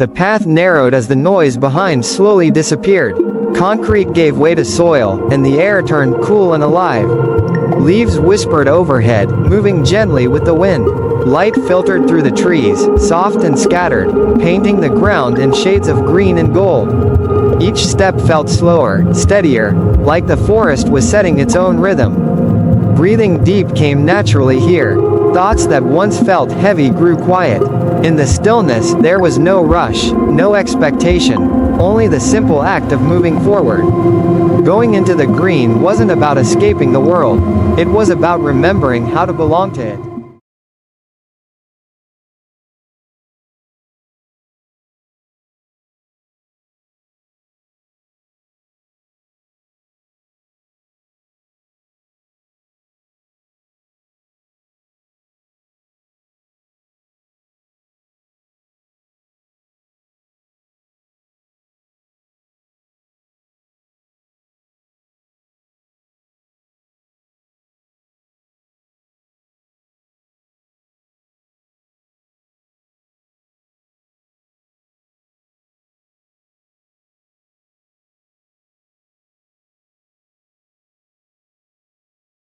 The path narrowed as the noise behind slowly disappeared. Concrete gave way to soil, and the air turned cool and alive. Leaves whispered overhead, moving gently with the wind. Light filtered through the trees, soft and scattered, painting the ground in shades of green and gold. Each step felt slower, steadier, like the forest was setting its own rhythm. Breathing deep came naturally here. Thoughts that once felt heavy grew quiet. In the stillness, there was no rush, no expectation, only the simple act of moving forward. Going into the green wasn't about escaping the world. It was about remembering how to belong to it.